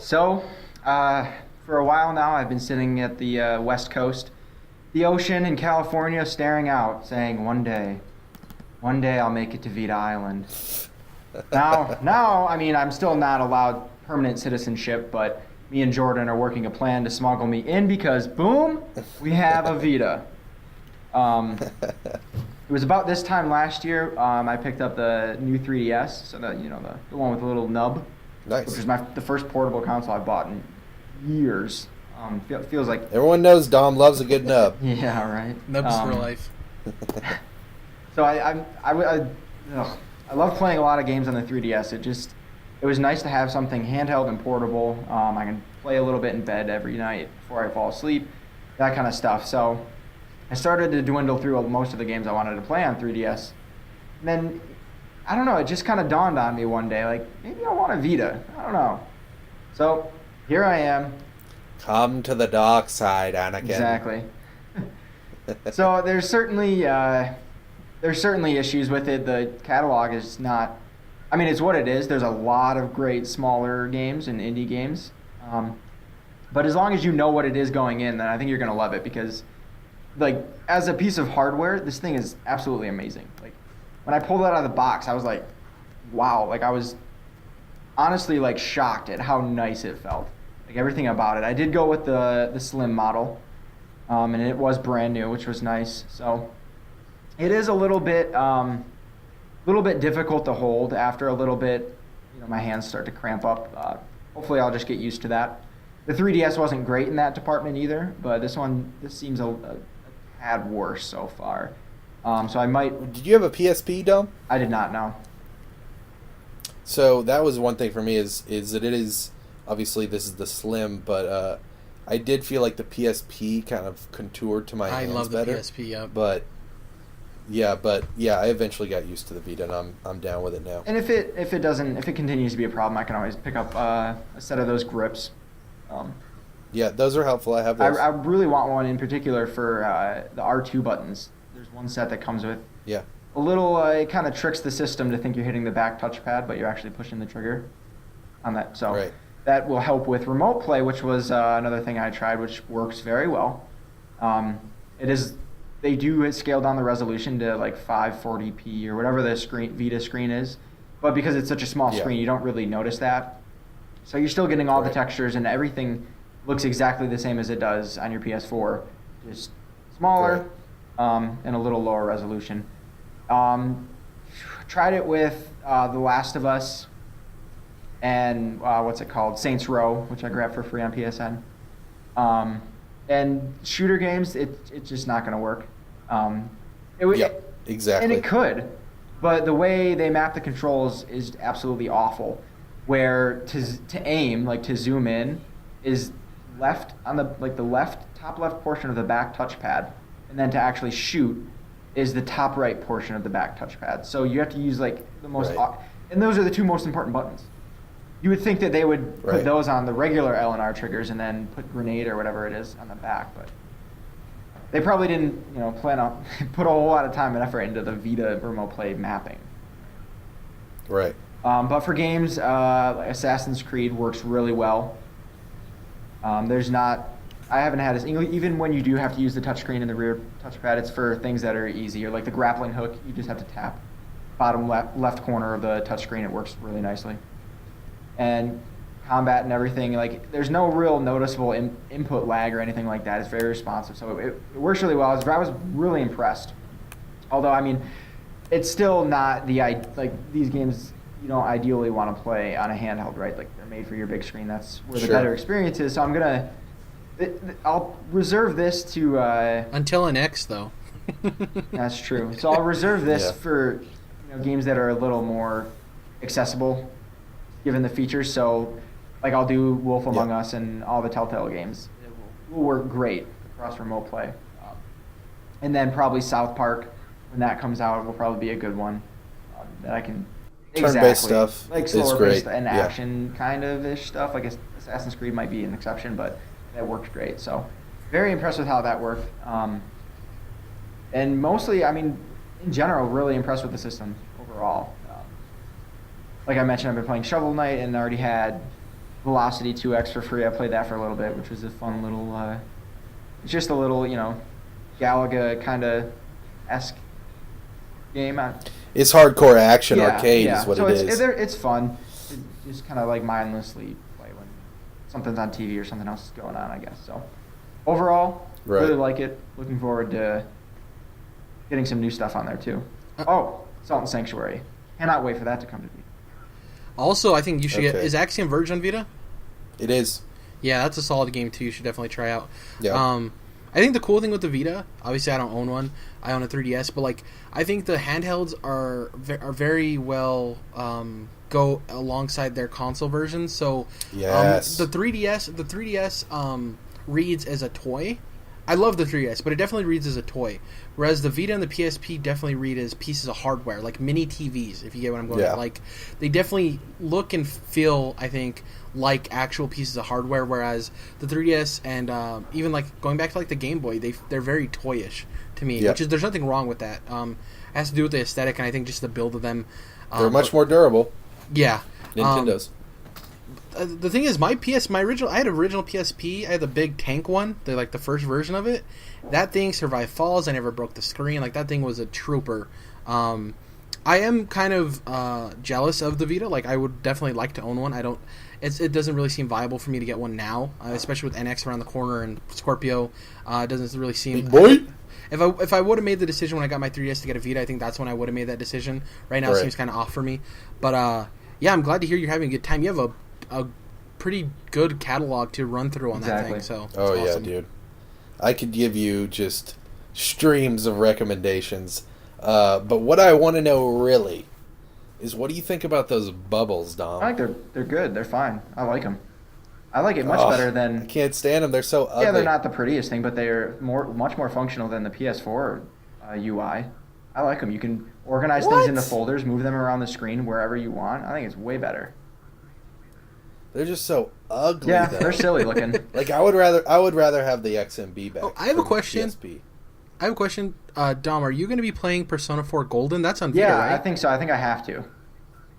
So, for a while now, I've been sitting at the West Coast, the ocean in California, staring out, saying, one day I'll make it to Vita Island. Now, I mean, I'm still not allowed permanent citizenship, but me and Jordan are working a plan to smuggle me in because, boom, we have a Vita. It was about this time last year. I picked up the new 3DS, so the one with the little nub. Nice. Which is the first portable console I've bought in years. Feels like Everyone knows Dom loves a good nub. yeah, right. Nubs for life. So I love playing a lot of games on the 3DS. It was nice to have something handheld and portable. I can play a little bit in bed every night before I fall asleep, that kind of stuff. So I started to dwindle through most of the games I wanted to play on 3DS. And then, I don't know, it just kind of dawned on me one day, like, maybe I want a Vita. I don't know. So here I am. Come to the dark side, Anakin. Exactly. So there's certainly issues with it. The catalog is not. I mean, it's what it is. There's a lot of great smaller games and indie games, but as long as you know what it is going in, then I think you're gonna love it because, like, as a piece of hardware, this thing is absolutely amazing. Like, when I pulled it out of the box, I was like, wow. Like, I was honestly like shocked at how nice it felt. Like everything about it. I did go with the slim model, and it was brand new, which was nice. So it is a little bit difficult to hold after a little bit. My hands start to cramp up. Hopefully, I'll just get used to that. The 3DS wasn't great in that department either, but this seems a tad worse so far. So I might. Did you have a PSP, Dom? I did not know. So that was one thing for me is that it is obviously this is the slim, but I did feel like the PSP kind of contoured to my hands love the better. PSP, yeah. But I eventually got used to the Vita, and I'm down with it now. And if it continues to be a problem, I can always pick up a set of those grips. Yeah, those are helpful. I have those. I really want one in particular for the R2 buttons. There's one set that comes with Yeah. a little. It kind of tricks the system to think you're hitting the back touchpad, but you're actually pushing the trigger on that. So Right. that will help with remote play, which was another thing I tried, which works very well. They do scale down the resolution to like 540p or whatever the Vita screen is, but because it's such a small screen, you don't really notice that. So you're still getting all the textures, and everything looks exactly the same as it does on your PS4, just smaller and a little lower resolution. Tried it with The Last of Us and what's it called? Saints Row, which I grabbed for free on PSN. And shooter games, it's just not going to work. Exactly. And it could, but the way they map the controls is absolutely awful. Where to aim, like to zoom in, is left on the top left portion of the back touchpad, and then to actually shoot is the top right portion of the back touchpad. So you have to use like the most, and those are the two most important buttons. You would think that they would put those on the regular L and R triggers and then put grenade or whatever it is on the back, but they probably didn't, plan on put a whole lot of time and effort into the Vita remote play mapping. Right. But for games, like Assassin's Creed works really well. I haven't had even when you do have to use the touchscreen and the rear touchpad, it's for things that are easier, like the grappling hook. You just have to tap bottom left corner of the touchscreen. It works really nicely. And combat and everything, like there's no real noticeable input lag or anything like that. It's very responsive, so it works really well. I was really impressed. Although, I mean, it's still not these games you don't ideally want to play on a handheld, right? Like they're made for your big screen. That's where the better experience is. So I'll reserve this to until an X though. That's true. So I'll reserve this for games that are a little more accessible, given the features. So like I'll do Wolf Among Us and all the Telltale games. It will work great across remote play. And then probably South Park, when that comes out, will probably be a good one that I can. Turn-based stuff like is slower great. Based and action kind of ish stuff. I guess Assassin's Creed might be an exception, but that worked great. So very impressed with how that worked. And mostly, I mean, in general, really impressed with the system overall. Like I mentioned, I've been playing Shovel Knight and already had Velocity 2X for free. I played that for a little bit, which was a fun little. It's just a little, Galaga kind of esque game. It's hardcore action Yeah, arcade yeah. is what So it is. it's fun. Just kind of like mindlessly play when something's on TV or something else is going on, I guess. So overall, Right. really like it. Looking forward to getting some new stuff on there too. Oh, Salt and Sanctuary. Cannot wait for that to come to Vita. Also, I think you should get... Okay. Is Axiom Verge on Vita? It is. Yeah, that's a solid game, too. You should definitely try out. Yeah. I think the cool thing with the Vita... Obviously, I don't own one. I own a 3DS. But, like, I think the handhelds are very well... go alongside their console versions. So, Yes. the 3DS reads as a toy. I love the 3DS, but it definitely reads as a toy. Whereas the Vita and the PSP definitely read as pieces of hardware, like mini TVs, if you get what I'm going at. Like, they definitely look and feel, I think, like actual pieces of hardware, whereas the 3DS and even, like, going back to, like, the Game Boy, they're very toyish to me, Yep. which is, there's nothing wrong with that. It has to do with the aesthetic, and I think just the build of them. They're much more durable. Yeah. Nintendo's. The thing is, I had an original PSP. I had the big tank one, the first version of it. That thing survived falls. I never broke the screen. Like, that thing was a trooper. I am kind of jealous of the Vita. Like, I would definitely like to own one. It doesn't really seem viable for me to get one now, especially with NX around the corner and Scorpio. It doesn't really seem. Big boy. If I would have made the decision when I got my 3DS to get a Vita, I think that's when I would have made that decision. Right now, it seems kind of off for me. But yeah, I'm glad to hear you're having a good time. You have a pretty good catalog to run through on that thing. So awesome. Yeah, dude. I could give you just streams of recommendations. But what I want to know really is, what do you think about those bubbles, Dom? I think they're good. They're fine. I like them. I like it much better than. I can't stand them. They're so ugly. Yeah, they're not the prettiest thing, but they're much more functional than the PS4 UI. I like them. You can organize things into folders, move them around the screen wherever you want. I think it's way better. They're just so ugly. Yeah, though. they're silly looking. Like, I would rather have the XMB back. Oh, I have a from question. PSP. I have a question. Dom, are you going to be playing Persona 4 Golden? That's on Vita, Yeah, right? I think so. I think I have to,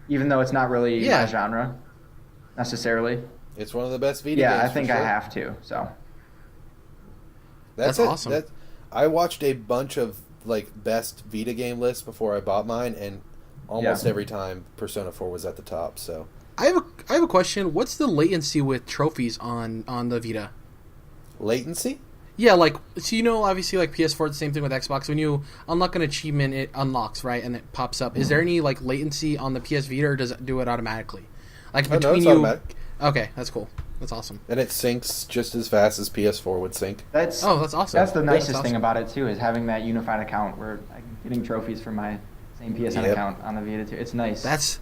even though it's not really my genre necessarily. It's one of the best Vita games. Yeah, I think for sure. I have to. So That's awesome. I watched a bunch of best Vita game lists before I bought mine, and almost every time Persona 4 was at the top. So I have a question. What's the latency with trophies on the Vita? latency? Yeah, so obviously, PS4, it's the same thing with Xbox. When you unlock an achievement, it unlocks, right, and it pops up. Is there any latency on the PS Vita, or does it do it automatically? No, it's automatic. Okay, that's cool. That's awesome. And it syncs just as fast as PS4 would sync. that's awesome. That's the nicest awesome. thing about it too, is having that unified account where I'm getting trophies from my same PSN account on the Vita too. It's nice. That's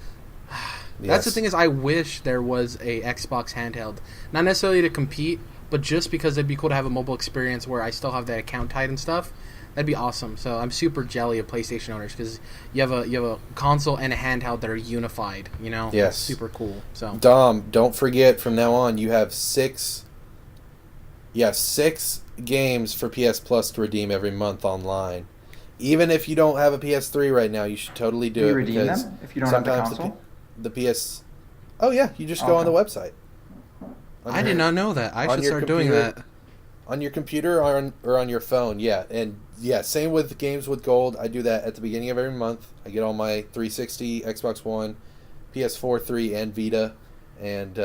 the thing, is I wish there was a Xbox handheld, not necessarily to compete, but just because it'd be cool to have a mobile experience where I still have that account tied and stuff. That'd be awesome. So I'm super jelly of PlayStation owners, because you have a console and a handheld that are unified. Yes, that's super cool. So Dom, don't forget, from now on you have 6 games for PS Plus to redeem every month online. Even if you don't have a PS3 right now, you should totally do it. Redeem because them if you don't have the sometimes console? the PS. Oh yeah, you just go on the website. I did not know that. I should start doing computer- that. On your computer or on your phone, yeah. And yeah, same with games with gold. I do that at the beginning of every month. I get all my 360, Xbox One, PS4, 3, and Vita. And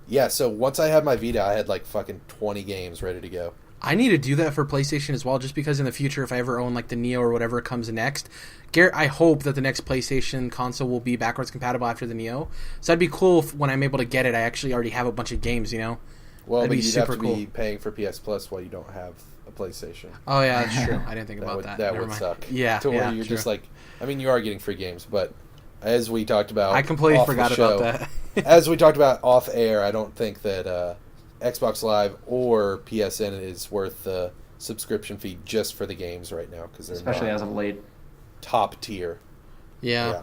yeah, so once I had my Vita, I had fucking 20 games ready to go. I need to do that for PlayStation as well, just because in the future, if I ever own the Neo or whatever comes next, Garrett, I hope that the next PlayStation console will be backwards compatible after the Neo. So that'd be cool if, when I'm able to get it, I actually already have a bunch of games, Well, that'd but be you'd super have to cool. be paying for PS Plus while you don't have a PlayStation. Oh yeah, that's true. I didn't think about that. That Never would mind. suck. Yeah, to where yeah, you're true. just you are getting free games, but as we talked about, I completely off the forgot show, about that. as we talked about off air, I don't think that Xbox Live or PSN is worth the subscription fee just for the games right now, because they're especially not as of late. top tier. Yeah.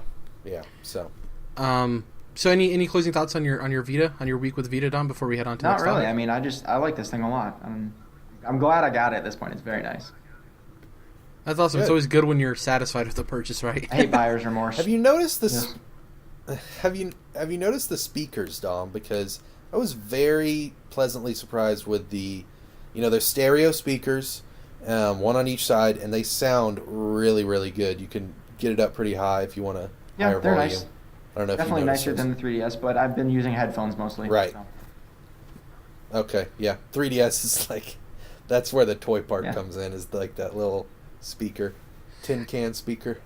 So So any closing thoughts on your Vita, on your week with Vita, Dom, before we head on to Not next really. topic? I mean, I like this thing a lot. I'm glad I got it at this point. It's very nice. That's awesome. Good. It's always good when you're satisfied with the purchase, right? I hate buyer's remorse. have you noticed this? Have you noticed the speakers, Dom? Because I was very pleasantly surprised with there's stereo speakers, one on each side, and they sound really, really good. You can get it up pretty high if you want a higher they're volume. nice. I don't know if Definitely you noticed nicer those. than the 3DS, but I've been using headphones mostly. Right. So. Okay, yeah. 3DS is like, that's where the toy part Yeah. comes in, is like that little speaker, tin can speaker.